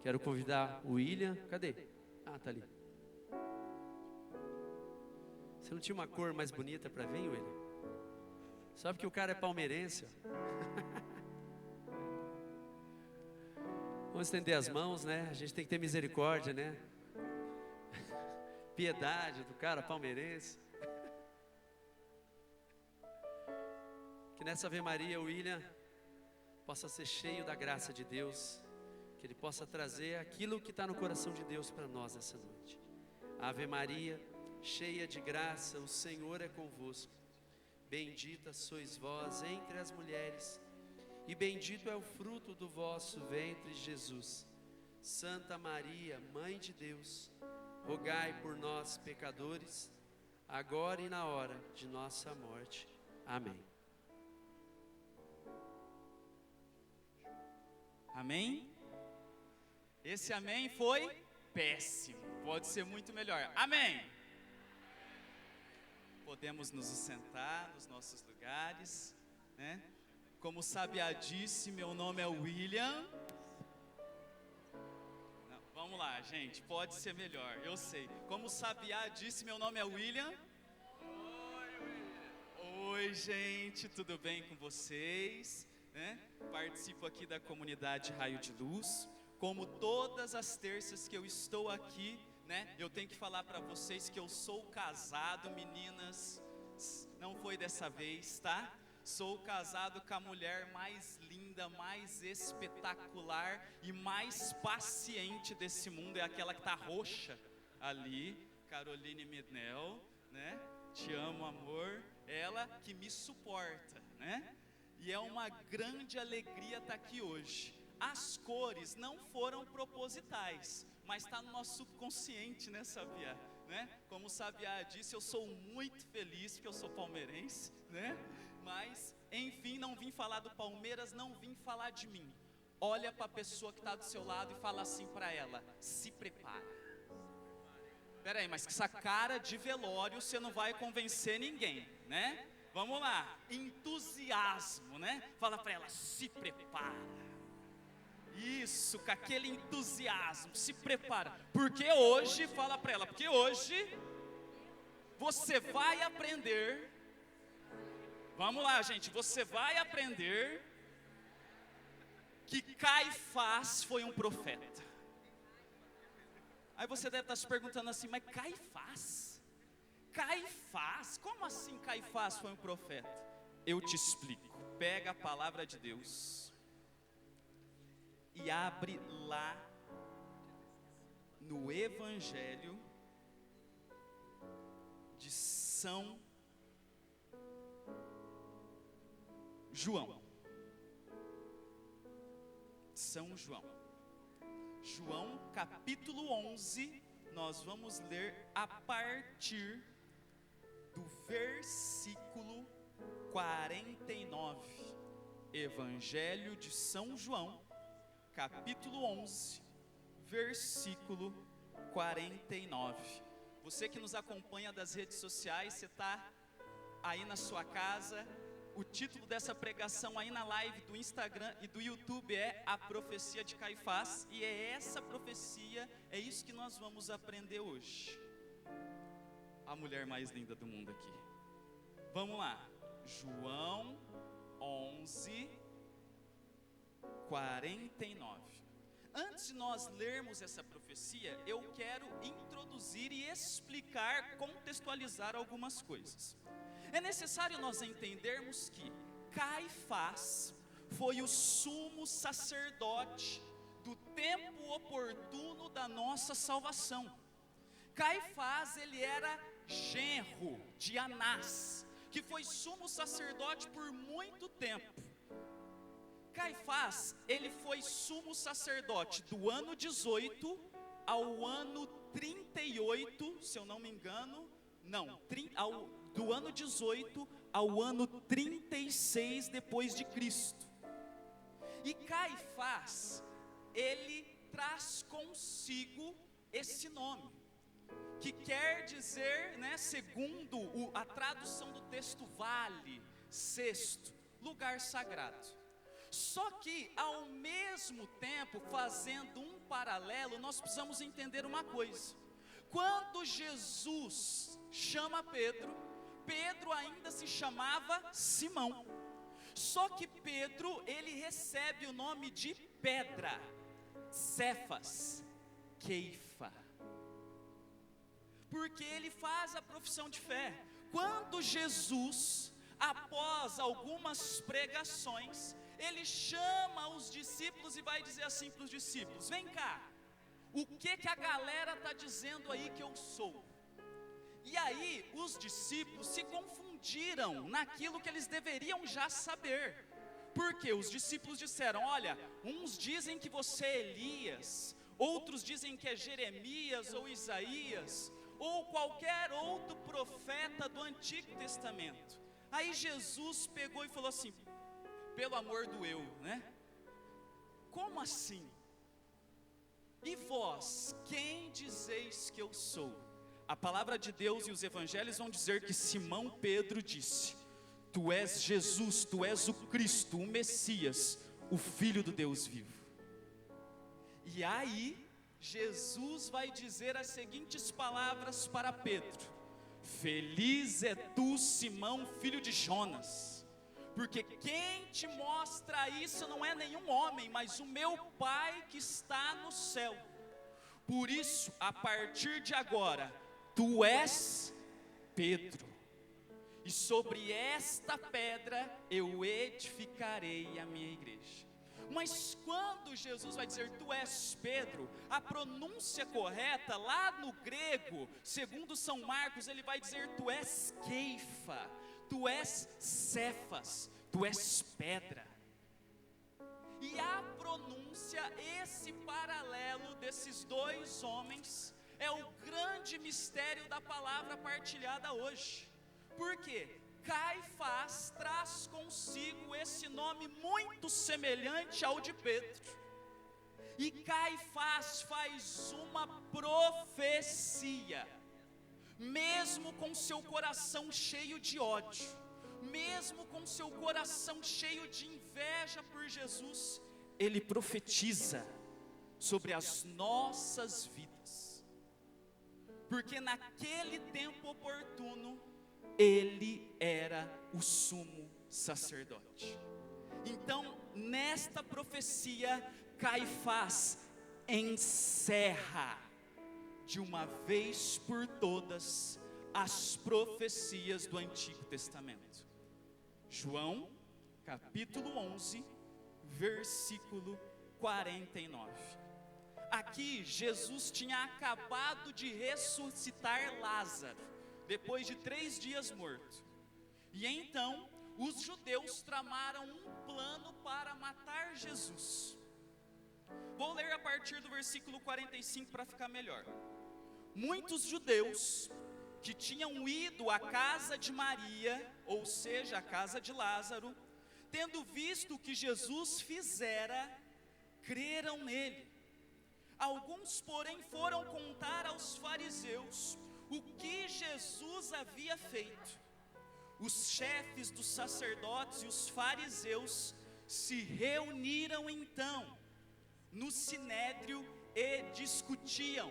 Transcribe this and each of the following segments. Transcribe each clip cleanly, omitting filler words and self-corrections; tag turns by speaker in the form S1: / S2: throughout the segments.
S1: Quero convidar o William. Cadê? Ah, tá ali. Você não tinha uma cor mais bonita para vir, William? Só porque o cara é palmeirense, ó. Vamos estender as mãos, né? A gente tem que ter misericórdia, né? Piedade do cara palmeirense. Que nessa Ave Maria o William possa ser cheio da graça de Deus, que ele possa trazer aquilo que está no coração de Deus para nós essa noite. Ave Maria, cheia de graça, o Senhor é convosco. Bendita sois vós entre as mulheres, e bendito é o fruto do vosso ventre, Jesus. Santa Maria, Mãe de Deus, rogai por nós, pecadores, agora e na hora de nossa morte. Amém.
S2: Amém? Esse amém foi péssimo. Pode ser muito melhor. Amém? Podemos nos sentar nos nossos lugares, né? Como o Sabiá disse, meu nome é William. Não, vamos lá, gente, pode ser melhor, eu sei. Como o Sabiá disse, meu nome é William. Oi, gente, tudo bem com vocês? Né? Participo aqui da comunidade Raio de Luz. Como todas as terças que eu estou aqui, né? Eu tenho que falar para vocês que eu sou casado, meninas. Não foi dessa vez, tá? Sou casado com a mulher mais linda, mais espetacular e mais paciente desse mundo. É aquela que tá roxa ali, Caroline Midnell, né? Te amo, amor. Ela que me suporta, né? E é uma grande alegria estar aqui hoje. As cores não foram propositais, mas está no nosso subconsciente, né, Sabiá? Né? Como o Sabiá disse, eu sou muito feliz porque eu sou palmeirense, né? Mas, enfim, não vim falar do Palmeiras, não vim falar de mim. Olha para a pessoa que está do seu lado e fala assim para ela: se prepara. Peraí, mas com essa cara de velório você não vai convencer ninguém, né? Vamos lá, entusiasmo, né? Fala para ela: se prepara. Isso, com aquele entusiasmo, se prepara. Porque hoje, fala para ela, porque hoje você vai aprender. Vamos lá, gente, você vai aprender que Caifás foi um profeta. Aí você deve estar se perguntando assim: mas Caifás? Caifás? Como assim Caifás foi um profeta? Eu te explico. Pega a palavra de Deus e abre lá no Evangelho de São João. São João. João capítulo 11, nós vamos ler a partir do versículo 49. Evangelho de São João, capítulo 11, versículo 49. Você que nos acompanha das redes sociais, você está aí na sua casa. O título dessa pregação aí na live do Instagram e do YouTube é A Profecia de Caifás. E é essa profecia, é isso que nós vamos aprender hoje. A mulher mais linda do mundo aqui. Vamos lá. João 11, 49. Antes de nós lermos essa profecia, eu quero introduzir e explicar, contextualizar algumas coisas. É necessário nós entendermos que Caifás foi o sumo sacerdote do tempo oportuno da nossa salvação. Caifás, ele era genro de Anás, que foi sumo sacerdote por muito tempo. Caifás, ele foi sumo sacerdote do ano 18 ao ano 38, se eu não me engano, do ano 18 ao ano 36 depois de Cristo. E Caifás, ele traz consigo esse nome, que quer dizer, né, segundo a tradução do texto, vale, cesto, lugar sagrado. Só que, ao mesmo tempo, fazendo um paralelo, nós precisamos entender uma coisa. Quando Jesus chama Pedro, Pedro ainda se chamava Simão. Só que Pedro, ele recebe o nome de pedra, Cefas, Keifa, porque ele faz a profissão de fé. Quando Jesus, após algumas pregações, ele chama os discípulos e vai dizer assim para os discípulos: vem cá, o que a galera está dizendo aí que eu sou? E aí os discípulos se confundiram naquilo que eles deveriam já saber, porque os discípulos disseram: olha, uns dizem que você é Elias, outros dizem que é Jeremias ou Isaías, ou qualquer outro profeta do Antigo Testamento. Aí Jesus pegou e falou assim: pelo amor do eu, né? Como assim? E vós, quem dizeis que eu sou? A palavra de Deus e os evangelhos vão dizer que Simão Pedro disse: tu és Jesus, tu és o Cristo, o Messias, o Filho do Deus vivo. E aí, Jesus vai dizer as seguintes palavras para Pedro: feliz é tu, Simão, filho de Jonas, porque quem te mostra isso não é nenhum homem, mas o meu Pai que está no céu. Por isso, a partir de agora, tu és Pedro, e sobre esta pedra eu edificarei a minha igreja. Mas quando Jesus vai dizer tu és Pedro, a pronúncia correta lá no grego, segundo São Marcos, ele vai dizer tu és Keifa, tu és Cefas, tu és pedra. E a pronúncia, esse paralelo desses dois homens, é o grande mistério da palavra partilhada hoje. Por quê? Caifás traz consigo esse nome muito semelhante ao de Pedro. E Caifás faz uma profecia, mesmo com seu coração cheio de ódio, mesmo com seu coração cheio de inveja por Jesus, ele profetiza sobre as nossas vidas, porque naquele tempo oportuno, ele era o sumo sacerdote. Então, nesta profecia, Caifás encerra de uma vez por todas as profecias do Antigo Testamento. João, capítulo 11, versículo 49. Aqui, Jesus tinha acabado de ressuscitar Lázaro, depois de 3 dias morto. E então, os judeus tramaram um plano para matar Jesus. Vou ler a partir do versículo 45 para ficar melhor. Muitos judeus que tinham ido à casa de Maria, ou seja, à casa de Lázaro, tendo visto o que Jesus fizera, creram nele. Alguns, porém, foram contar aos fariseus o que Jesus havia feito. Os chefes dos sacerdotes e os fariseus se reuniram então no sinédrio e discutiam: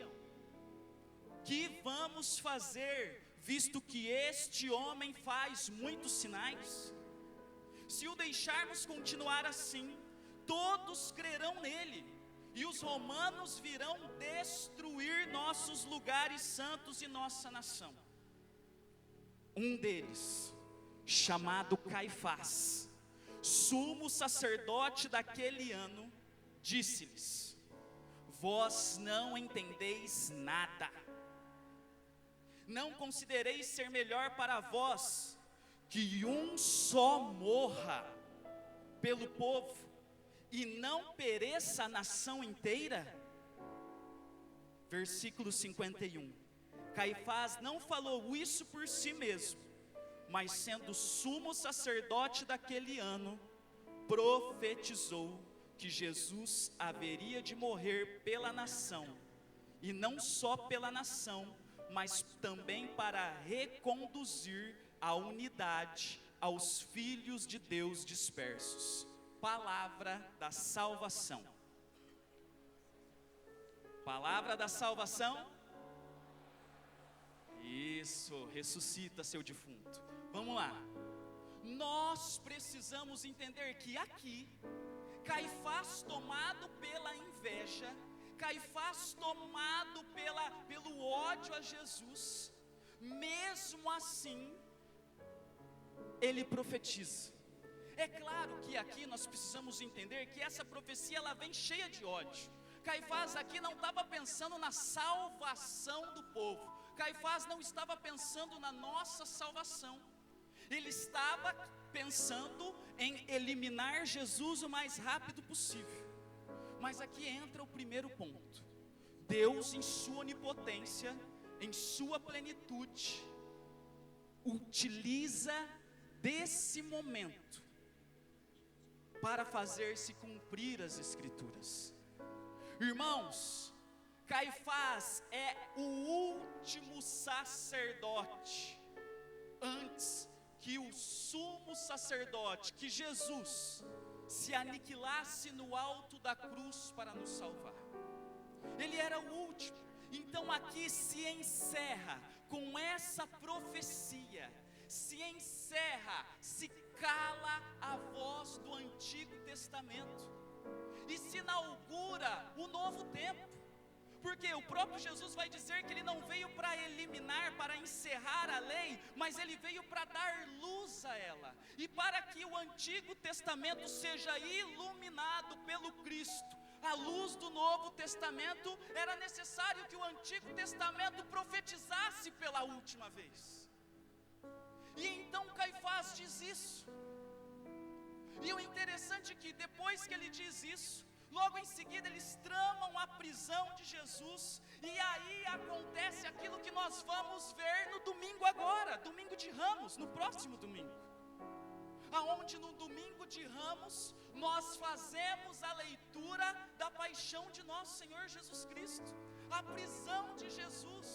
S2: que vamos fazer, visto que este homem faz muitos sinais? Se o deixarmos continuar assim, todos crerão nele, e os romanos virão destruir nossos lugares santos e nossa nação. Um deles, chamado Caifás, sumo sacerdote daquele ano, disse-lhes: vós não entendeis nada. Não considereis ser melhor para vós que um só morra pelo povo, e não pereça a nação inteira? Versículo 51. Caifás não falou isso por si mesmo, mas sendo sumo sacerdote daquele ano, profetizou que Jesus haveria de morrer pela nação, e não só pela nação, mas também para reconduzir a unidade aos filhos de Deus dispersos. Palavra da salvação. palavra da salvação. Isso, ressuscita seu defunto. Vamos lá. Nós precisamos entender que aqui, Caifás tomado pela inveja, Caifás tomado pelo ódio a Jesus, mesmo assim, ele profetiza. É claro que aqui nós precisamos entender que essa profecia ela vem cheia de ódio. Caifás aqui não estava pensando na salvação do povo. Caifás não estava pensando na nossa salvação. Ele estava pensando em eliminar Jesus o mais rápido possível. Mas aqui entra o primeiro ponto. Deus, em sua onipotência, em sua plenitude, utiliza desse momento para fazer-se cumprir as Escrituras. Irmãos, Caifás é o último sacerdote, antes que o sumo sacerdote, que Jesus, se aniquilasse no alto da cruz para nos salvar. Ele era o último. Então aqui se encerra com essa profecia, se encerra, se cala a voz do Antigo Testamento e se inaugura o novo tempo. Porque o próprio Jesus vai dizer que ele não veio para eliminar, para encerrar a lei, mas ele veio para dar luz a ela. E para que o Antigo Testamento seja iluminado pelo Cristo, a luz do Novo Testamento, era necessário que o Antigo Testamento profetizasse pela última vez. E então Caifás diz isso. E o interessante é que depois que ele diz isso, logo em seguida eles tramam a prisão de Jesus. E aí acontece aquilo que nós vamos ver no domingo agora, domingo de Ramos, no próximo domingo. Aonde no domingo de Ramos nós fazemos a leitura da paixão de nosso Senhor Jesus Cristo, a prisão de Jesus.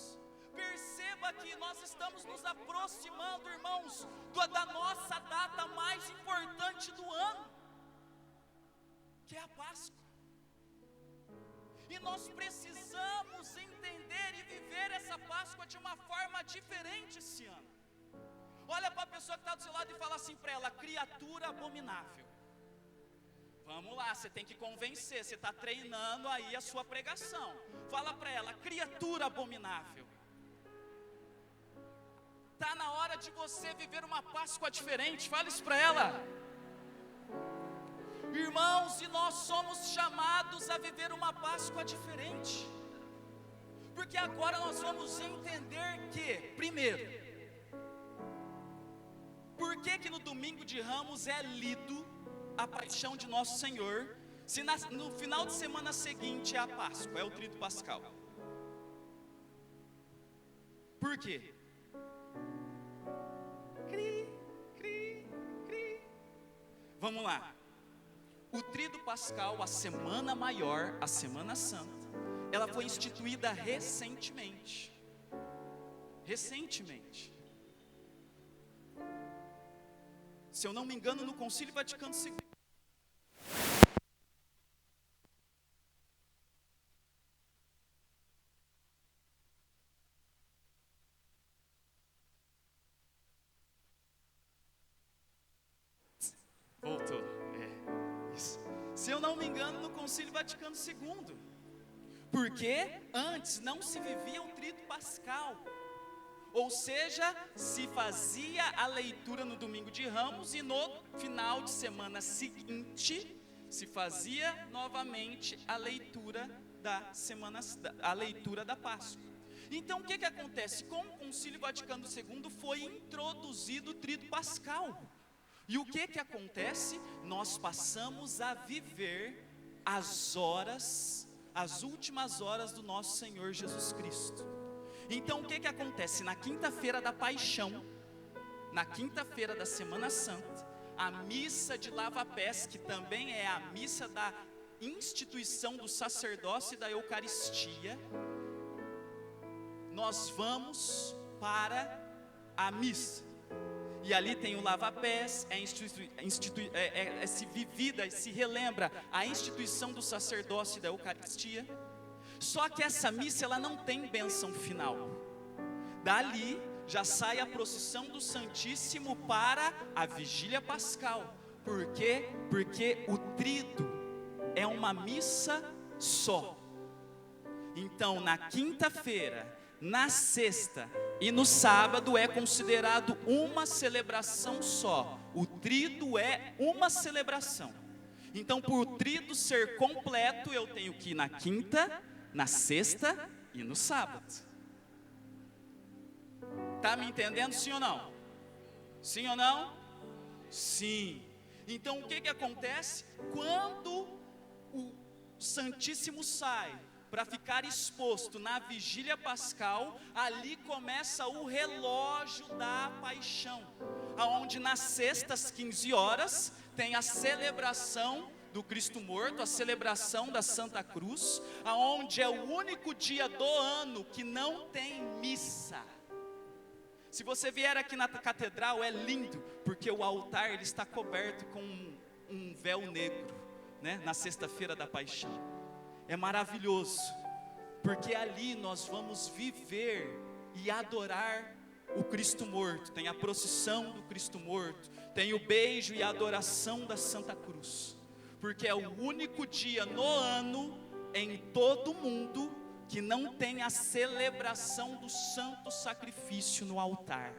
S2: Perceba que nós estamos nos aproximando, irmãos, da nossa data mais importante do ano, que é a Páscoa. E nós precisamos entender e viver essa Páscoa de uma forma diferente esse ano. Olha para a pessoa que está do seu lado e fala assim para ela: criatura abominável. Vamos lá, você tem que convencer, você está treinando aí a sua pregação. Fala para ela: criatura abominável. Está na hora de você viver uma Páscoa diferente. Fala isso para ela. Irmãos, e nós somos chamados a viver uma Páscoa diferente. Porque agora nós vamos entender que, primeiro, por que no domingo de Ramos é lido a paixão de nosso Senhor, se no final de semana seguinte é a Páscoa, é o Tríduo Pascal? Por quê? Vamos lá. O Tríduo Pascal, a Semana Maior, a Semana Santa, ela foi instituída recentemente. Se eu não me engano, no Concílio Vaticano II. Voltou. Isso. Se eu não me engano, no Concílio Vaticano II. Porque antes não se vivia o Tríduo Pascal. Ou seja, se fazia a leitura no domingo de Ramos e no final de semana seguinte se fazia novamente a leitura da Páscoa. Então o que acontece? Com o Concílio Vaticano II foi introduzido o Tríduo Pascal. E o que acontece? Nós passamos a viver as últimas horas do nosso Senhor Jesus Cristo. Então o que acontece? Na quinta-feira da paixão, na quinta-feira da Semana Santa, a missa de lava-pés, que também é a missa da instituição do sacerdócio e da Eucaristia, nós vamos para a missa. E ali tem o lava-pés, se relembra a instituição do sacerdócio e da Eucaristia. Só que essa missa ela não tem bênção final. Dali já sai a procissão do Santíssimo para a vigília pascal. Por quê? Porque o tríduo é uma missa só. Então na quinta-feira, na sexta e no sábado é considerado uma celebração só. O tríduo é uma celebração. Então por o tríduo ser completo, eu tenho que ir na quinta, na sexta e no sábado. Está me entendendo, sim ou não? Sim ou não? Sim. Então o que acontece? Quando o Santíssimo sai para ficar exposto na vigília pascal, ali começa o relógio da paixão, aonde nas sextas 15 horas tem a celebração do Cristo morto, a celebração da Santa Cruz, aonde é o único dia do ano que não tem missa. Se você vier aqui na catedral, é lindo, porque o altar ele está coberto com um véu negro, né? Na sexta-feira da paixão. É maravilhoso, porque ali nós vamos viver e adorar o Cristo morto. Tem a procissão do Cristo morto, tem o beijo e a adoração da Santa Cruz, porque é o único dia no ano, em todo o mundo, que não tem a celebração do santo sacrifício no altar.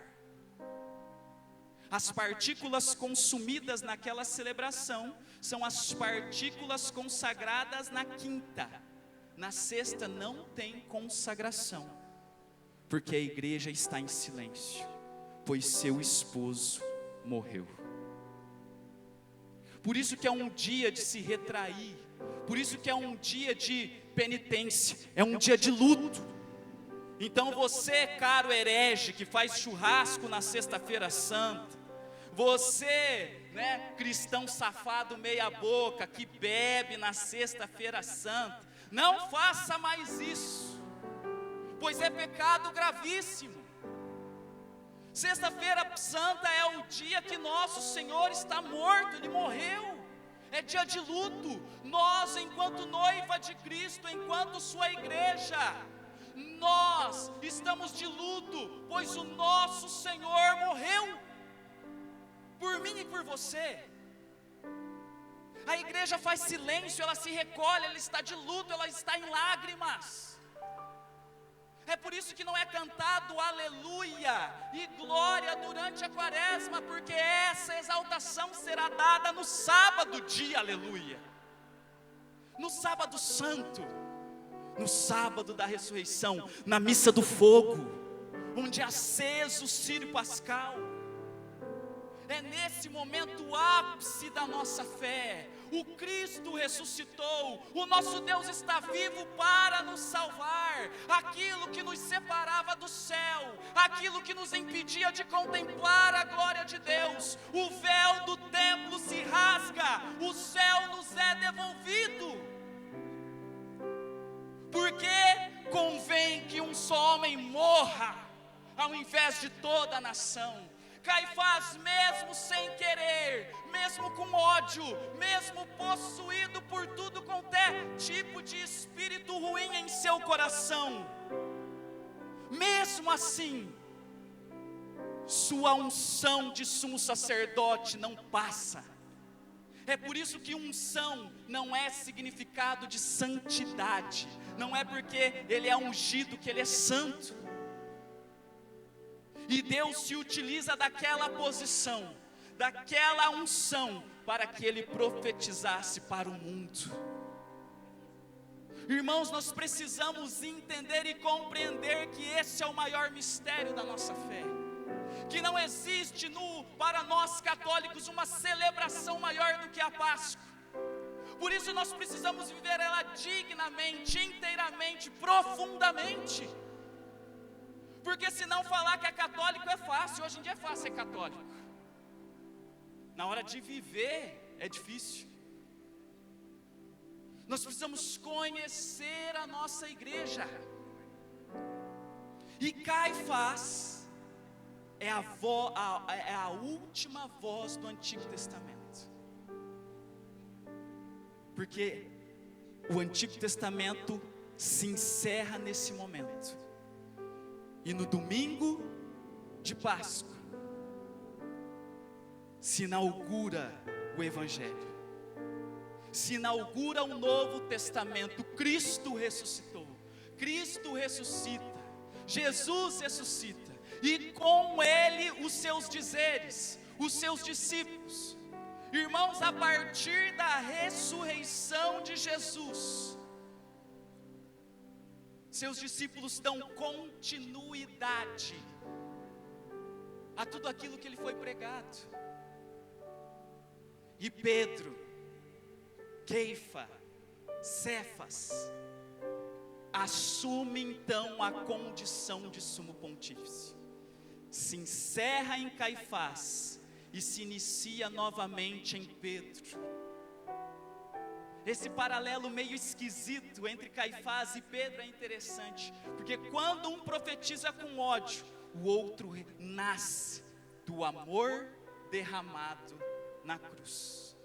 S2: As partículas consumidas naquela celebração são as partículas consagradas na quinta. Na sexta não tem consagração, porque a igreja está em silêncio, pois seu esposo morreu. Por isso que é um dia de se retrair, por isso que é um dia de penitência, é um dia de luto. Então você, caro herege, que faz churrasco na sexta-feira santa, você, né, cristão safado meia boca, que bebe na sexta-feira santa, não faça mais isso, pois é pecado gravíssimo. Sexta-feira santa é o dia que nosso Senhor está morto, Ele morreu. É dia de luto. Nós, enquanto noiva de Cristo, enquanto sua igreja, nós estamos de luto, pois o nosso Senhor morreu por mim e por você. A igreja faz silêncio, ela se recolhe, ela está de luto, ela está em lágrimas. É por isso que não é cantado aleluia e glória durante a quaresma, porque essa exaltação será dada no sábado de aleluia, no sábado santo, no sábado da ressurreição, na missa do fogo, onde é aceso o círio pascal. É nesse momento o ápice da nossa fé. O Cristo ressuscitou, o nosso Deus está vivo para nos salvar. Aquilo que nos separava do céu, aquilo que nos impedia de contemplar a glória de Deus, o véu do templo se rasga, o céu nos é devolvido. Porque convém que um só homem morra, ao invés de toda a nação. Caifás, mesmo sem querer, mesmo com ódio, mesmo possuído por tudo quanto é tipo de espírito ruim em seu coração, mesmo assim, sua unção de sumo sacerdote não passa. É por isso que unção não é significado de santidade, não é porque ele é ungido que ele é santo. E Deus se utiliza daquela posição, daquela unção, para que Ele profetizasse para o mundo. Irmãos, nós precisamos entender e compreender que esse é o maior mistério da nossa fé. Que não existe para nós católicos uma celebração maior do que a Páscoa. Por isso nós precisamos viver ela dignamente, inteiramente, profundamente. Porque se não falar que é católico é fácil, hoje em dia é fácil ser católico. Na hora de viver é difícil. Nós precisamos conhecer a nossa igreja. E Caifás é a última voz do Antigo Testamento. Porque o Antigo Testamento se encerra nesse momento. E no domingo de Páscoa, se inaugura o Evangelho, se inaugura um novo testamento. Cristo ressuscitou, Cristo ressuscita, Jesus ressuscita, e com Ele os seus dizeres, os seus discípulos. Irmãos, a partir da ressurreição de Jesus, seus discípulos dão continuidade a tudo aquilo que ele foi pregado. E Pedro, Queifa, Cefas, assume então a condição de sumo pontífice. Se encerra em Caifás e se inicia novamente em Pedro. Esse paralelo meio esquisito entre Caifás e Pedro é interessante, porque quando um profetiza com ódio, o outro nasce do amor derramado na cruz.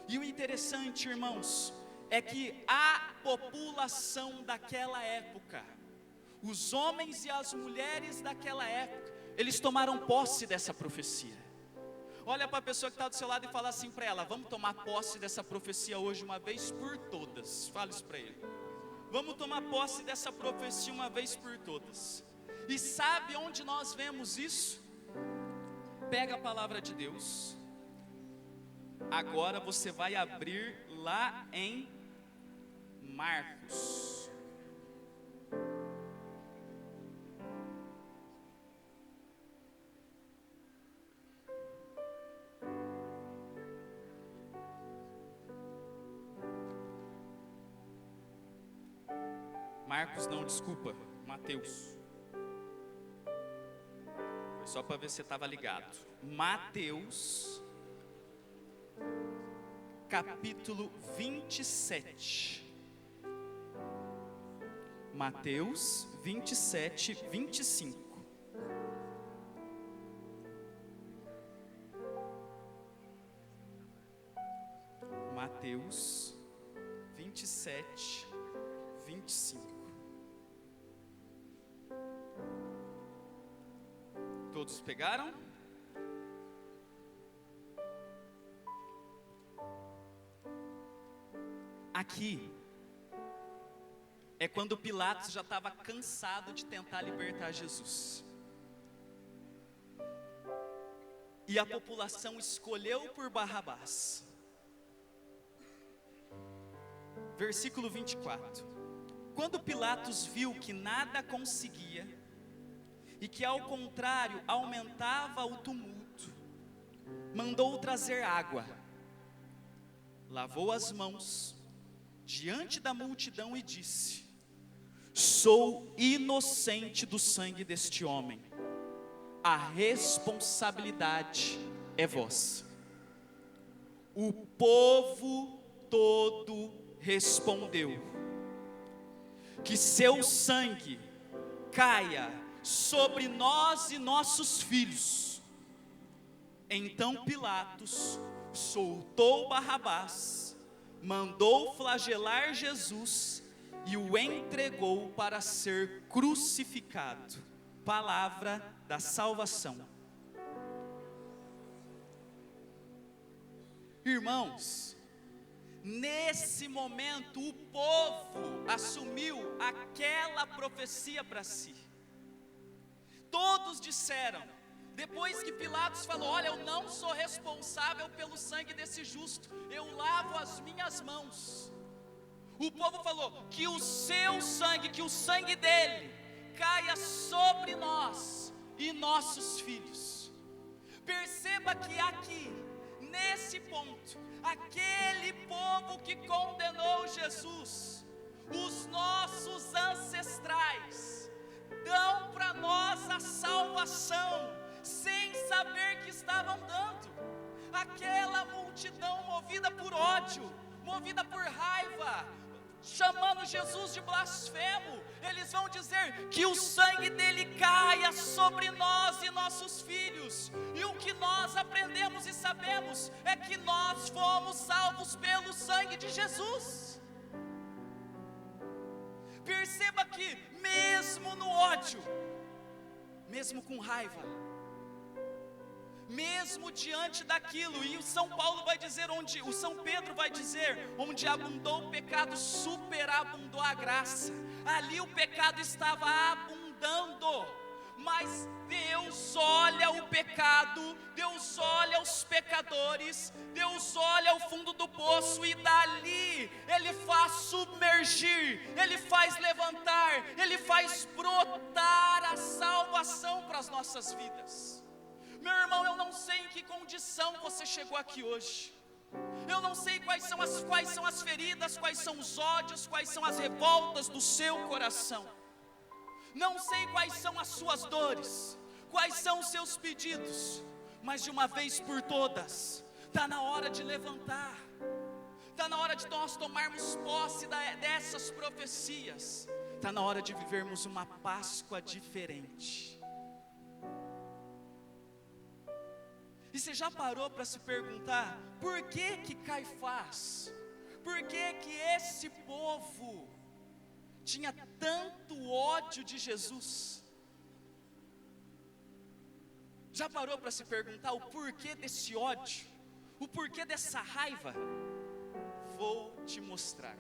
S2: E o interessante, irmãos, é que a população daquela época, os homens e as mulheres daquela época, eles tomaram posse dessa profecia. Olha para a pessoa que está do seu lado e fala assim para ela: vamos tomar posse dessa profecia hoje uma vez por todas. Fala isso para ele. Vamos tomar posse dessa profecia uma vez por todas. E sabe onde nós vemos isso? Pega a palavra de Deus. Agora você vai abrir lá em Marcos. Marcos não, desculpa, Mateus. Foi só para ver se você estava ligado. Mateus, capítulo 27. Mateus 27, 25. Mateus 27, 25. Todos pegaram? Aqui é quando Pilatos já estava cansado de tentar libertar Jesus, e a população escolheu por Barrabás. Versículo 24. Quando Pilatos viu que nada conseguia, e que ao contrário aumentava o tumulto, mandou trazer água, lavou as mãos diante da multidão e disse: sou inocente do sangue deste homem, a responsabilidade é vossa. O povo todo respondeu: que seu sangue caia sobre nós e nossos filhos. Então Pilatos soltou Barrabás, mandou flagelar Jesus e o entregou para ser crucificado. Palavra da salvação. Irmãos, nesse momento o povo assumiu aquela profecia para si. Todos disseram, depois que Pilatos falou: olha, eu não sou responsável pelo sangue desse justo, eu lavo as minhas mãos. O povo falou: que o seu sangue, que o sangue dele caia sobre nós e nossos filhos. Perceba que aqui, nesse ponto, aquele povo que condenou Jesus, os nossos ancestrais, dão para nós a salvação, sem saber que estavam dando. Aquela multidão movida por ódio, movida por raiva, chamando Jesus de blasfemo, eles vão dizer que o sangue dele caia sobre nós e nossos filhos. E o que nós aprendemos e sabemos é que nós fomos salvos pelo sangue de Jesus. Perceba que mesmo no ódio, mesmo com raiva, mesmo diante daquilo, e o São Paulo vai dizer, o São Pedro vai dizer, onde abundou o pecado, superabundou a graça. Ali o pecado estava abundando, mas Deus olha o pecado, Deus olha os pecadores, Deus olha o fundo do poço, e dali Ele faz submergir, Ele faz levantar, Ele faz brotar a salvação para as nossas vidas. Meu irmão, eu não sei em que condição você chegou aqui hoje, eu não sei quais são as feridas, quais são os ódios, quais são as revoltas do seu coração, não sei quais são as suas dores, quais são os seus pedidos, mas de uma vez por todas, está na hora de levantar, está na hora de nós tomarmos posse dessas profecias, está na hora de vivermos uma Páscoa diferente. E você já parou para se perguntar, por que Caifás, por que esse povo tinha tanto ódio de Jesus? Já parou para se perguntar o porquê desse ódio, o porquê dessa raiva? Vou te mostrar,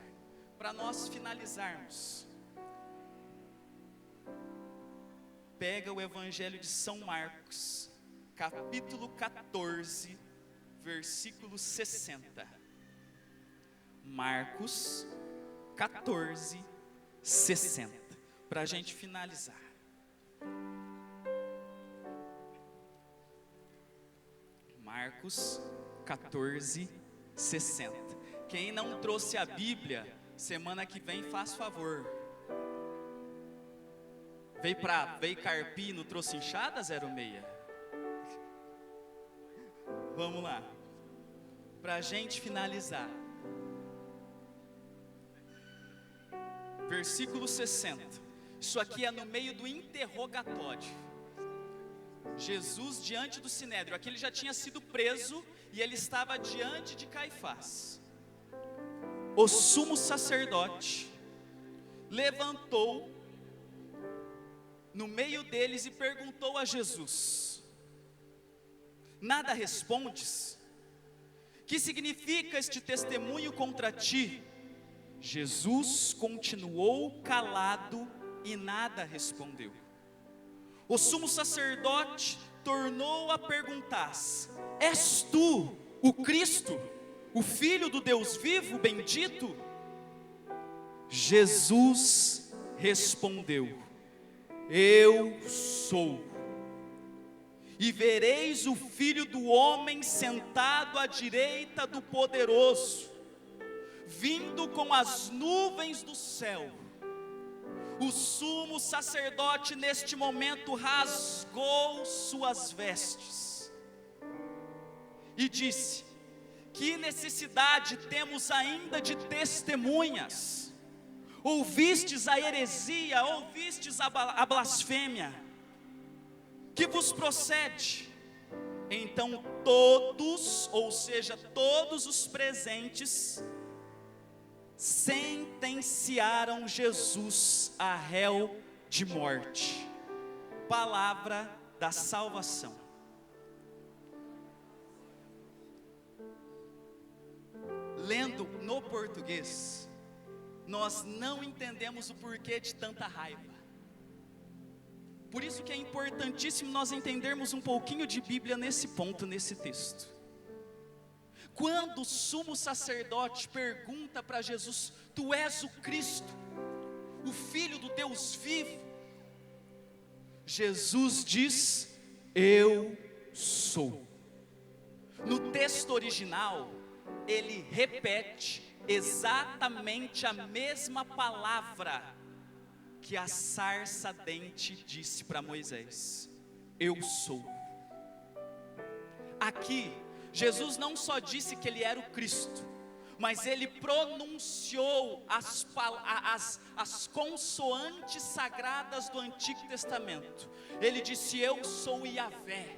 S2: para nós finalizarmos. Pega o Evangelho de São Marcos, capítulo 14, versículo 60. Marcos 14, 60, para a gente finalizar. Marcos 14, 60. Quem não trouxe a Bíblia, semana que vem faz favor. Veio carpir e não trouxe enxada, 06? Vamos lá, para a gente finalizar. Versículo 60. Isso aqui é no meio do interrogatório. Jesus diante do Sinédrio. Aqui ele já tinha sido preso e ele estava diante de Caifás. O sumo sacerdote levantou no meio deles e perguntou a Jesus: nada respondes? Que significa este testemunho contra ti? Jesus continuou calado e nada respondeu. O sumo sacerdote tornou a perguntar: és tu o Cristo, o Filho do Deus vivo, bendito? Jesus respondeu: eu sou. E vereis o Filho do Homem sentado à direita do Poderoso, vindo com as nuvens do céu. O sumo sacerdote neste momento rasgou suas vestes e disse: que necessidade temos ainda de testemunhas? Ouvistes a heresia, ouvistes a blasfêmia, que vos procede? Então todos, ou seja, todos os presentes, sentenciaram Jesus a réu de morte. Palavra da salvação. Lendo no português, nós não entendemos o porquê de tanta raiva. Por isso que é importantíssimo nós entendermos um pouquinho de Bíblia nesse ponto, nesse texto. Quando o sumo sacerdote pergunta para Jesus: tu és o Cristo, o Filho do Deus vivo? Jesus diz: eu sou. No texto original, ele repete exatamente a mesma palavra que a sarça ardente disse para Moisés: eu sou. Aqui, Jesus não só disse que ele era o Cristo, mas ele pronunciou as consoantes sagradas do Antigo Testamento. Ele disse: eu sou Yahvé,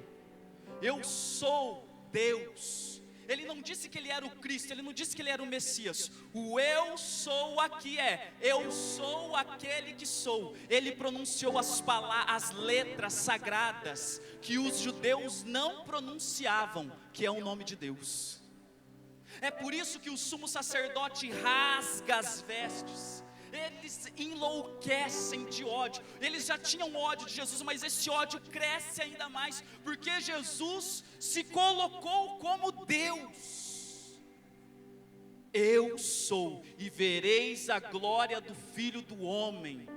S2: eu sou Deus, Ele não disse que ele era o Cristo, ele não disse que ele era o Messias. O eu sou aqui eu sou aquele que sou. Ele pronunciou as letras sagradas que os judeus não pronunciavam, que é o nome de Deus. É por isso que o sumo sacerdote rasga as vestes. Eles enlouquecem de ódio. Eles já tinham ódio de Jesus, mas esse ódio cresce ainda mais, porque Jesus se colocou como Deus. Eu sou, e vereis a glória do Filho do Homem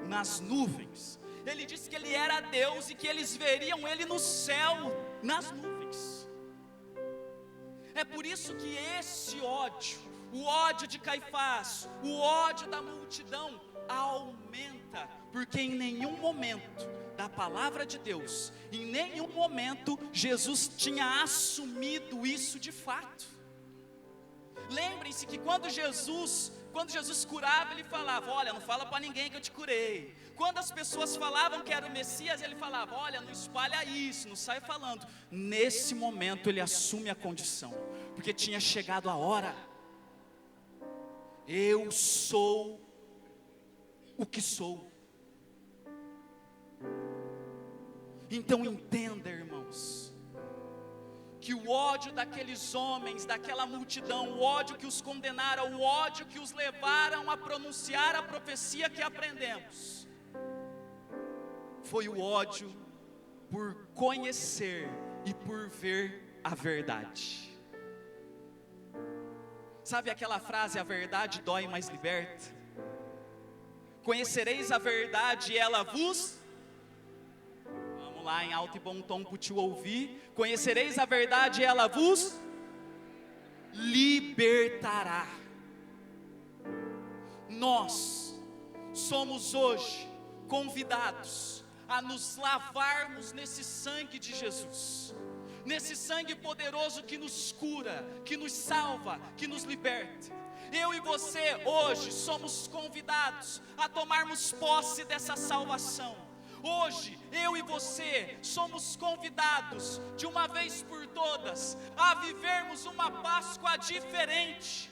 S2: nas nuvens. Ele disse que ele era Deus e que eles veriam ele no céu, nas nuvens. É por isso que esse ódio, o ódio de Caifás, o ódio da multidão aumenta, porque em nenhum momento da palavra de Deus, em nenhum momento Jesus tinha assumido isso de fato. Lembrem-se que quando Jesus curava, ele falava: olha, não fala para ninguém que eu te curei. Quando as pessoas falavam que era o Messias, ele falava: olha, não espalha isso, não sai falando. Nesse momento ele assume a condição, porque tinha chegado a hora. Eu sou o que sou. Então entenda, irmãos, que o ódio daqueles homens, daquela multidão, o ódio que os condenaram, o ódio que os levaram a pronunciar a profecia que aprendemos, foi o ódio por conhecer e por ver a verdade. Sabe aquela frase: a verdade dói, mas liberta? Conhecereis a verdade e ela vos... Vamos lá, em alto e bom tom para o tio ouvir. Conhecereis a verdade e ela vos libertará. Nós somos hoje convidados a nos lavarmos nesse sangue de Jesus, nesse sangue poderoso que nos cura, que nos salva, que nos liberta. Eu e você hoje somos convidados a tomarmos posse dessa salvação. Hoje, eu e você somos convidados, de uma vez por todas, a vivermos uma Páscoa diferente,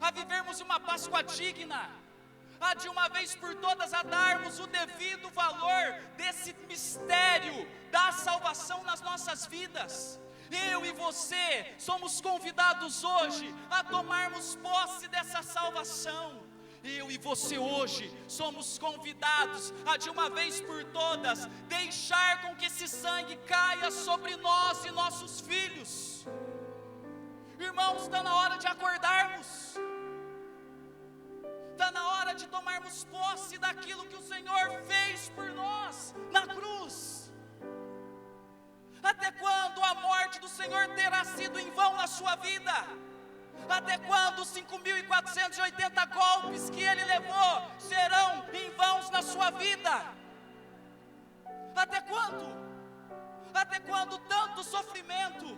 S2: a vivermos uma Páscoa digna, a de uma vez por todas a darmos o devido valor desse mistério da salvação nas nossas vidas. Eu e você somos convidados hoje a tomarmos posse dessa salvação. Eu e você hoje somos convidados a de uma vez por todas deixar com que esse sangue caia sobre nós e nossos filhos. Irmãos, está na hora de acordarmos. Está na hora de tomarmos posse daquilo que o Senhor fez por nós na cruz. Até quando a morte do Senhor terá sido em vão na sua vida? Até quando os 5.480 golpes que Ele levou serão em vãos na sua vida? Até quando? Até quando tanto sofrimento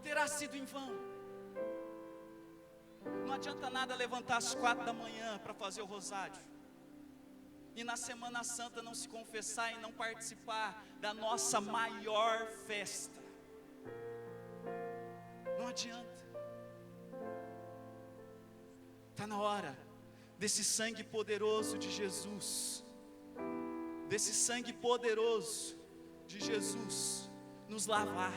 S2: terá sido em vão? Não adianta nada levantar às 4 da manhã para fazer o rosário, e na Semana Santa não se confessar e não participar da nossa maior festa. Não adianta. Está na hora desse sangue poderoso de Jesus, desse sangue poderoso de Jesus nos lavar.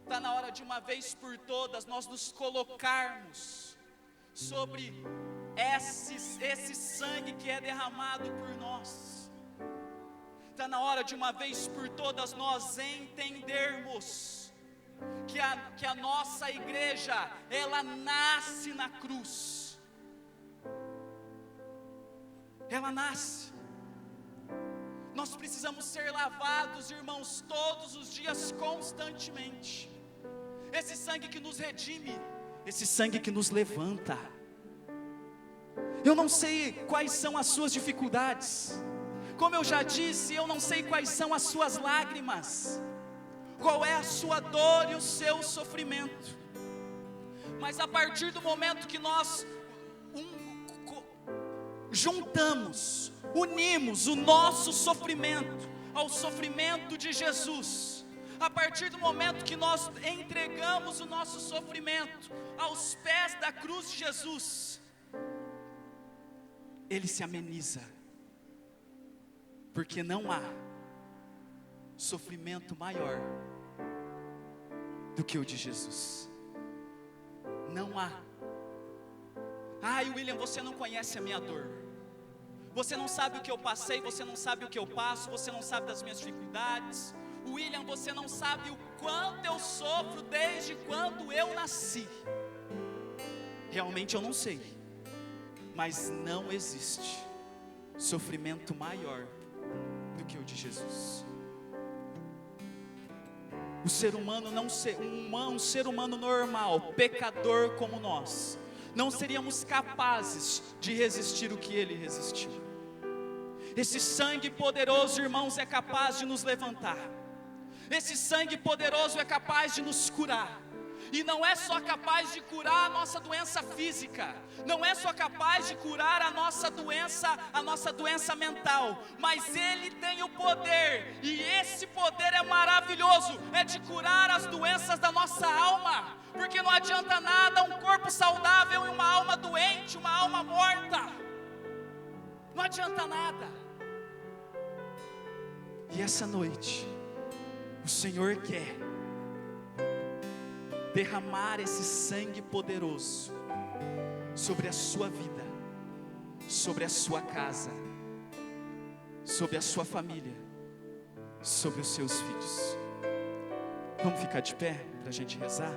S2: Está na hora de uma vez por todas nós nos colocarmos sobre esse sangue que é derramado por nós. Está na hora de uma vez por todas nós entendermos que a nossa igreja, ela nasce na cruz. Ela nasce. Nós precisamos ser lavados, irmãos, todos os dias, constantemente. Esse sangue que nos redime, esse sangue que nos levanta. Eu não sei quais são as suas dificuldades, como eu já disse, eu não sei quais são as suas lágrimas, qual é a sua dor e o seu sofrimento, mas a partir do momento que nós unimos o nosso sofrimento ao sofrimento de Jesus, a partir do momento que nós entregamos o nosso sofrimento aos pés da cruz de Jesus, ele se ameniza, porque não há sofrimento maior do que o de Jesus. Não há. Ai, William, você não conhece a minha dor, você não sabe o que eu passei, você não sabe o que eu passo, você não sabe das minhas dificuldades. William, você não sabe o quanto eu sofro desde quando eu nasci. Realmente eu não sei, mas não existe sofrimento maior do que o de Jesus. O ser humano um ser humano normal, pecador como nós, não seríamos capazes de resistir o que ele resistiu. Esse sangue poderoso, irmãos, é capaz de nos levantar. Esse sangue poderoso é capaz de nos curar. E não é só capaz de curar a nossa doença física, não é só capaz de curar a nossa doença mental, mas Ele tem o poder, e esse poder é maravilhoso, é de curar as doenças da nossa alma, porque não adianta nada um corpo saudável e uma alma doente, uma alma morta, não adianta nada. E essa noite, o Senhor quer derramar esse sangue poderoso sobre a sua vida, sobre a sua casa, sobre a sua família, sobre os seus filhos. Vamos ficar de pé para a gente rezar?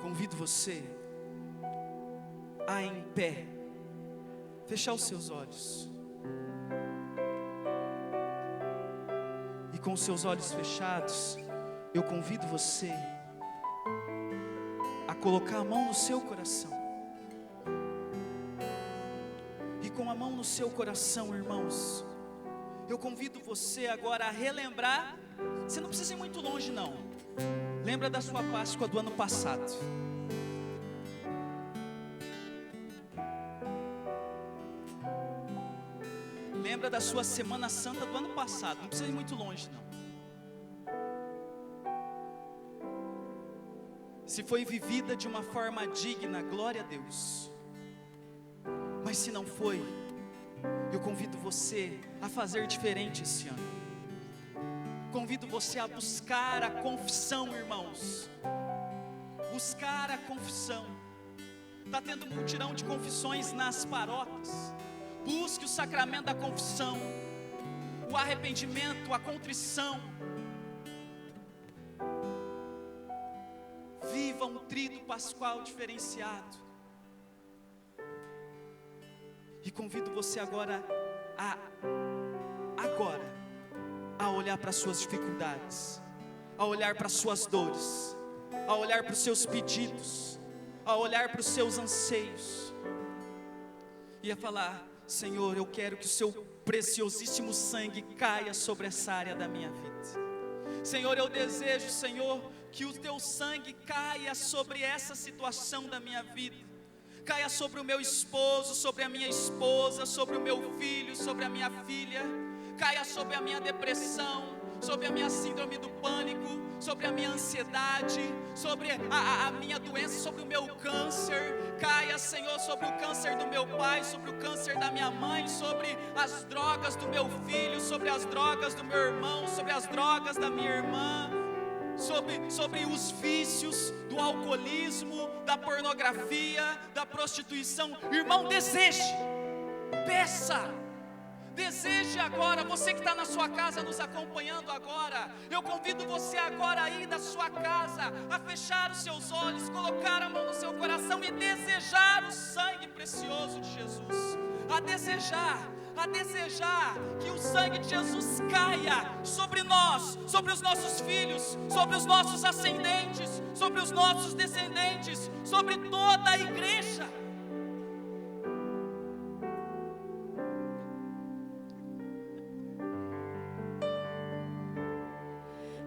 S2: Convido você a, em pé, fechar os seus olhos. E com os seus olhos fechados, eu convido você a colocar a mão no seu coração. E com a mão no seu coração, irmãos, eu convido você agora a relembrar. Você não precisa ir muito longe não. Lembra da sua Páscoa do ano passado. Lembra da sua Semana Santa do ano passado. Não precisa ir muito longe não. Se foi vivida de uma forma digna, glória a Deus. Mas se não foi, eu convido você a fazer diferente esse ano. Convido você a buscar a confissão, irmãos. Buscar a confissão. Está tendo um mutirão de confissões nas paróquias. Busque o sacramento da confissão, o arrependimento, a contrição. Viva um tríduo pascual diferenciado. E convido você agora a olhar para as suas dificuldades, a olhar para as suas dores, a olhar para os seus pedidos, a olhar para os seus anseios, e a falar: Senhor, eu quero que o seu preciosíssimo sangue caia sobre essa área da minha vida. Senhor, eu desejo, Senhor, que o teu sangue caia sobre essa situação da minha vida. Caia sobre o meu esposo, sobre a minha esposa, sobre o meu filho, sobre a minha filha. Caia sobre a minha depressão, sobre a minha síndrome do pânico, sobre a minha ansiedade, sobre a minha doença, sobre o meu câncer. Caia, Senhor, sobre o câncer do meu pai, sobre o câncer da minha mãe, sobre as drogas do meu filho, sobre as drogas do meu irmão, sobre as drogas da minha irmã, sobre os vícios do alcoolismo, da pornografia, da prostituição. Irmão, deseje, peça. Deseje agora, você que está na sua casa nos acompanhando agora, eu convido você agora aí da sua casa a fechar os seus olhos, colocar a mão no seu coração e desejar o sangue precioso de Jesus, a desejar que o sangue de Jesus caia sobre nós, sobre os nossos filhos, sobre os nossos ascendentes, sobre os nossos descendentes, sobre toda a igreja.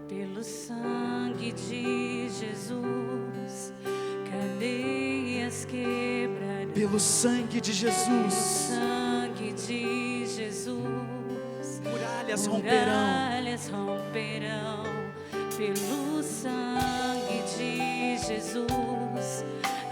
S3: Pelo sangue de Jesus, cadeias quebrarão.
S2: Pelo sangue de Jesus,
S3: Pelo sangue de Jesus,
S2: Muralhas romperão.
S3: Muralhas romperão pelo sangue de Jesus.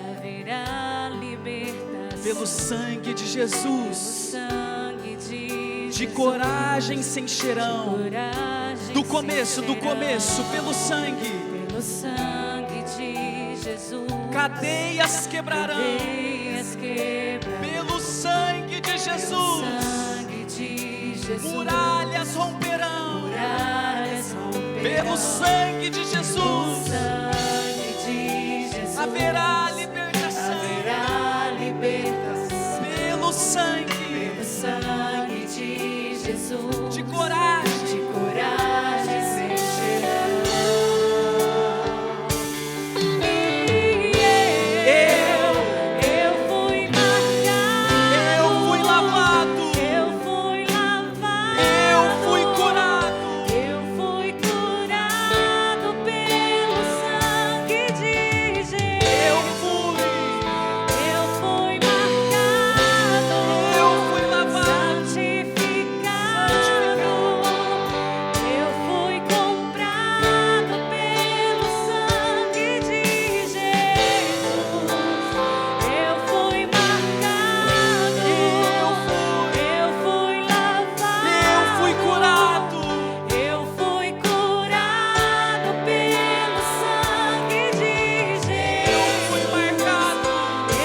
S3: Haverá libertação.
S2: Pelo sangue de
S3: Pelo
S2: Jesus.
S3: sangue de
S2: De
S3: Jesus.
S2: coragem se encherão.
S3: Coragem
S2: Do
S3: se
S2: começo,
S3: encherão.
S2: pelo sangue.
S3: Pelo sangue de Jesus.
S2: Cadeias quebrarão.
S3: Cadeias quebrarão.
S2: Pelo sangue de Jesus.
S3: Sangue de Jesus.
S2: Muralhas romperão.
S3: Muralhas romperão.
S2: Pelo sangue de Jesus.
S3: Sangue de Jesus.
S2: Haverá libertação.
S3: Haverá libertação.
S2: Pelo sangue.
S3: Pelo sangue de Jesus.
S2: De coragem.
S3: De coragem se encherão. Eu fui marcado.
S2: Eu fui lavado.
S3: Eu fui lavado.
S2: Eu fui curado.
S3: Eu fui curado pelo sangue de Jesus.
S2: Eu fui
S3: marcado.
S2: Eu fui lavado.
S3: Santificado. Eu fui comprado pelo sangue de Jesus. Eu fui marcado. Eu fui lavado.
S2: Eu fui curado.
S3: Eu fui curado pelo sangue de Jesus.
S2: Eu fui marcado.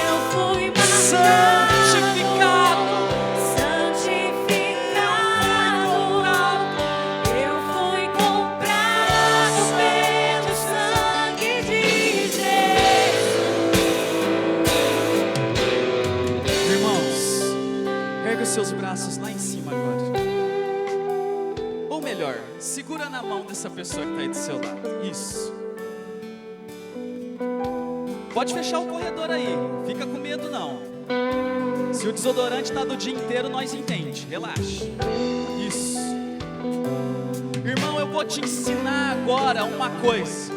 S3: Eu fui marcado.
S2: Santificado.
S3: Santificado. Eu fui comprado pelo sangue de Jesus.
S2: Irmãos, erga os seus braços lá em cima agora. Ou melhor, segura na mão dessa pessoa que está aí do seu lado. Isso. Pode fechar o corredor aí. Fica com medo não. Se o desodorante está do dia inteiro, nós entende. Relaxa. Isso. Irmão, eu vou te ensinar agora uma coisa.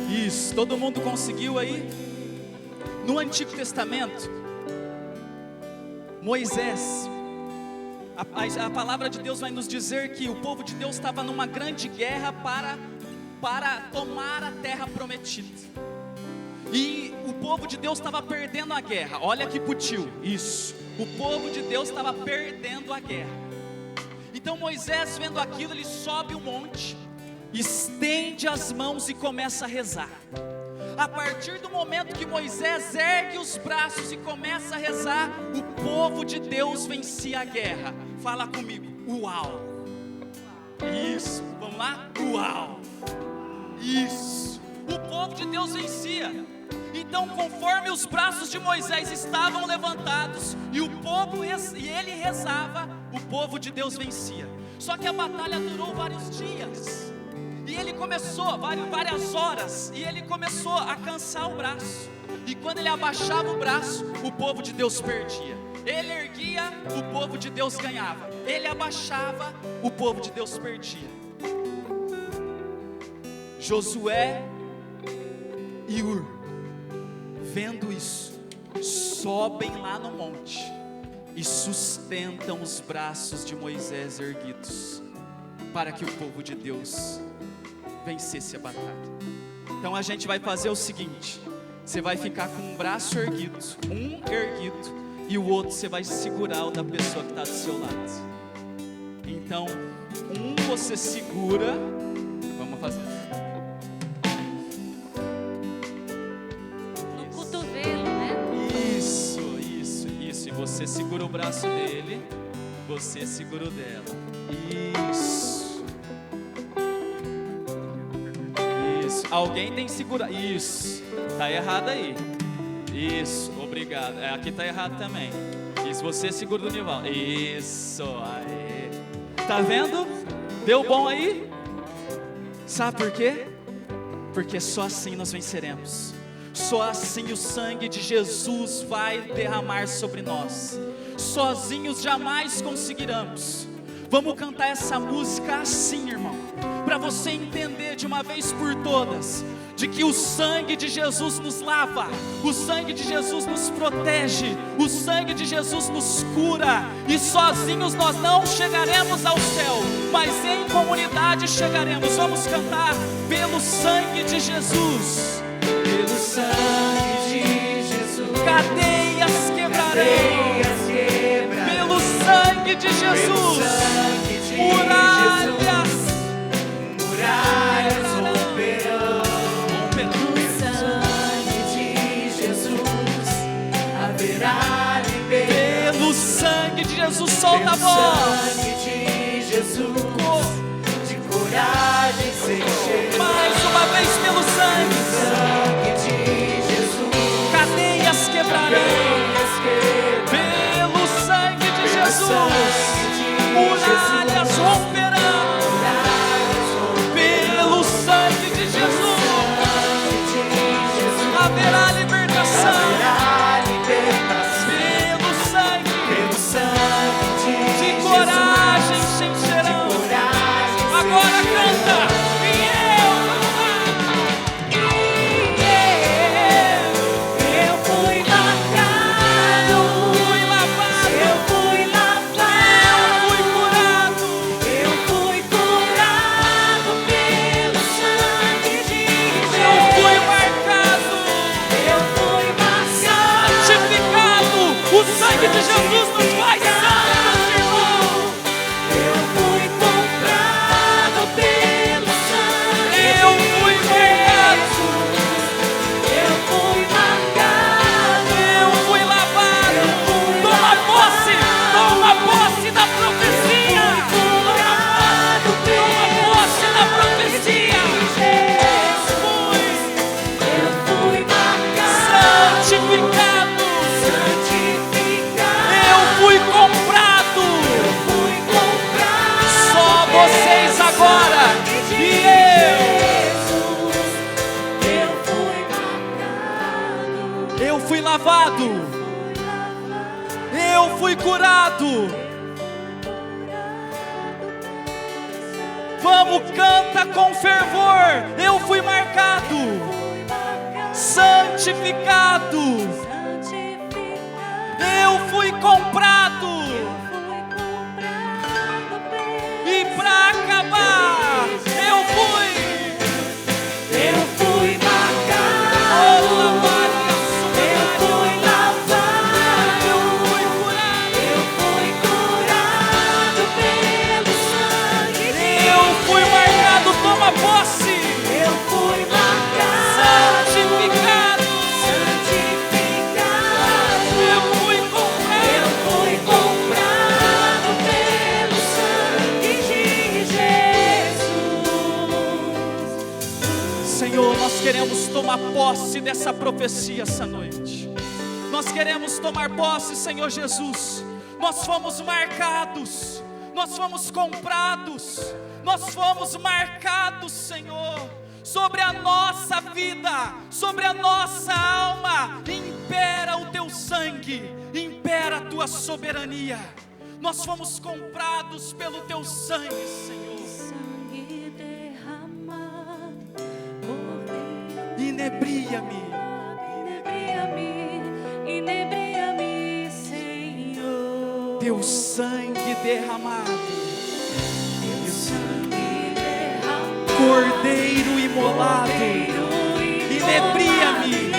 S2: Isso. Todo mundo conseguiu aí? No Antigo Testamento, Moisés, a palavra de Deus vai nos dizer que o povo de Deus estava numa grande guerra para tomar a terra prometida. E o povo de Deus estava perdendo a guerra. Olha aqui pro tio, isso. O povo de Deus estava perdendo a guerra. Então Moisés, vendo aquilo, ele sobe um monte, estende as mãos e começa a rezar. A partir do momento que Moisés ergue os braços e começa a rezar, o povo de Deus vencia a guerra. Fala comigo, uau. Isso, vamos lá? Uau. Isso. O povo de Deus vencia. Então, conforme os braços de Moisés estavam levantados e ele rezava, o povo de Deus vencia. Só que a batalha durou vários dias. E ele começou, várias horas, e ele começou a cansar o braço. E quando ele abaixava o braço, o povo de Deus perdia. Ele erguia, o povo de Deus ganhava. Ele abaixava, o povo de Deus perdia. Josué e Ur, vendo isso, sobem lá no monte e sustentam os braços de Moisés erguidos, para que o povo de Deus vencesse a batalha. Então a gente vai fazer o seguinte: você vai ficar com um braço erguido, e o outro você vai segurar o da pessoa que está do seu lado. Então, você segura, vamos fazer
S3: No cotovelo, né?
S2: isso, e você segura o braço dele, você segura o dela. Isso. Alguém tem que segurar. Isso. Tá errado aí. Isso. Obrigado. Aqui tá errado também. Isso. Você segura do Nival. Isso. Aí. Tá vendo? Deu bom aí? Sabe por quê? Porque só assim nós venceremos. Só assim o sangue de Jesus vai derramar sobre nós. Sozinhos jamais conseguiremos. Vamos cantar essa música assim, irmão, para você entender de uma vez por todas, de que o sangue de Jesus nos lava, o sangue de Jesus nos protege, o sangue de Jesus nos cura, e sozinhos nós não chegaremos ao céu, mas em comunidade chegaremos. Vamos cantar: pelo sangue de Jesus,
S4: Pelo sangue de Jesus,
S2: cadeias quebrarão, pelo sangue de Jesus, muralhas
S4: romperão. Pelo sangue de Jesus, haverá liberdade.
S2: pelo sangue de Jesus, solta a
S4: Pelo
S2: voz.
S4: sangue de Jesus, de coragem sem cheiro.
S2: Mais uma vez, pelo sangue,
S4: Sangue de Jesus,
S2: cadeias quebrarão, pelo sangue de Jesus, muralhas romperão, pelo sangue de Jesus, haverá libertação, pelo sangue de coragem se encherão. Agora canta.
S3: Eu fui marcado,
S2: Fui lavado,
S3: eu fui lavado,
S2: fui curado,
S3: eu fui curado pelo sangue de
S2: eu
S3: Jesus.
S2: fui marcado,
S3: Eu fui marcado,
S2: santificado. O sangue de Jesus nos faz santos, irmão.
S3: eu fui comprado pelo sangue de
S2: Eu fui marcado,
S3: Eu fui marcado,
S2: eu fui lavado. Toma posse da profecia.
S3: curado
S2: Toma posse da profecia.
S3: Eu fui marcado,
S2: Santificado,
S3: santificado,
S2: eu fui comprado.
S3: fui comprado.
S2: Só vocês agora e
S3: Eu fui marcado,
S2: eu fui lavado, eu fui curado. Vamos, canta com fervor. Eu fui marcado, santificado, eu fui comprado. E pra acabar, eu fui
S3: marcado, eu fui lavado,
S2: eu fui curado,
S3: eu fui curado pelo sangue de
S2: eu fui marcado. Toma posse,
S3: Eu fui marcado,
S2: santificado,
S3: santificado,
S2: eu fui comprado.
S3: eu fui comprado pelo sangue de Jesus.
S2: Senhor, nós queremos tomar posse dessa profecia essa noite. Nós queremos tomar posse, Senhor Jesus. Nós fomos marcados, nós fomos comprados, nós fomos marcados, Senhor. Sobre a nossa vida, sobre a nossa alma, impera o teu sangue, impera a tua soberania. Nós fomos comprados pelo teu sangue, Senhor.
S3: Sangue derramado, cordeiro,
S2: Inebria-me,
S3: inebria-me, Senhor.
S2: teu sangue derramado,
S3: Teu sangue derramado,
S2: cordeiro imolado, inebria-me.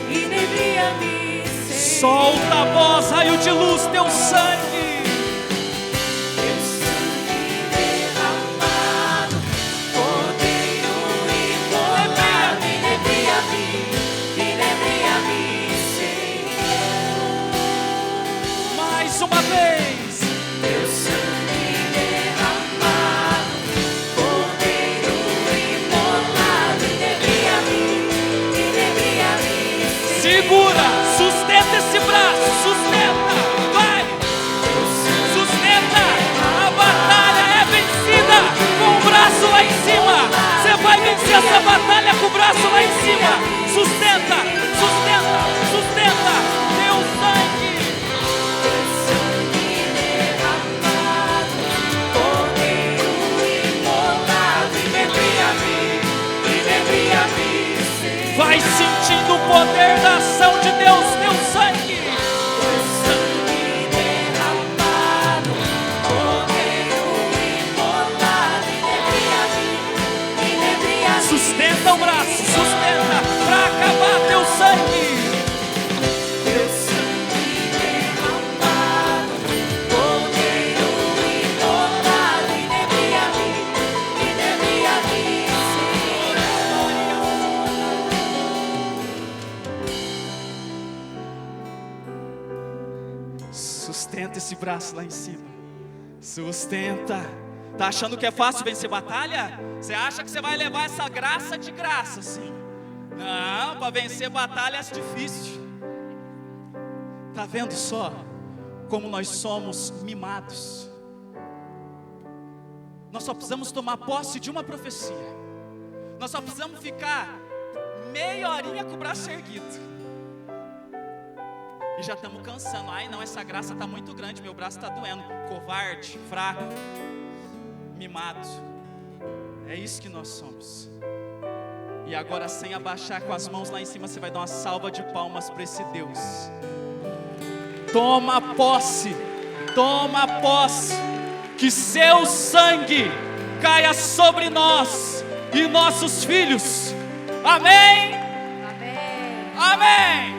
S3: Inebria-me, Senhor.
S2: Solta a voz, raio de luz, teu sangue.
S3: Teu sangue derramado, cordeiro imolado, inebria-me, Senhor.
S2: Mais uma vez,
S3: Teu sangue derramado, cordeiro imolado, inebria-me, Senhor.
S2: segura, sustenta esse braço, sustenta, vai, sustenta. A batalha é vencida com o braço lá em cima. Você vai vencer essa batalha com o braço lá em cima. Sustenta, sustenta, sustenta. Teu sangue.
S3: Teu sangue derramado, cordeiro imolado, inebria-me,
S2: Vai sentindo o poder da ação de Deus, teu sangue.
S3: Teu sangue derramado, cordeiro imolado, inebria-me.
S2: Sustenta o braço, sustenta, para acabar teu sangue.
S3: Teu sangue derramado, cordeiro imolado, inebria-me,
S2: Sustenta esse braço lá em cima. Sustenta. Tá achando que é fácil vencer batalha? Você acha que você vai levar essa graça de graça, assim? Não, para vencer batalha é difícil. Tá vendo só como nós somos mimados? Nós só precisamos tomar posse de uma profecia. Nós só precisamos ficar meia horinha com o braço erguido. E já estamos cansando. Ai não, essa graça está muito grande, meu braço está doendo. Covarde, fraco, mimado. É isso que nós somos. E agora, sem abaixar, com as mãos lá em cima, você vai dar uma salva de palmas para esse Deus. Toma posse, que seu sangue caia sobre nós e nossos filhos. Amém?
S3: Amém.
S2: Amém.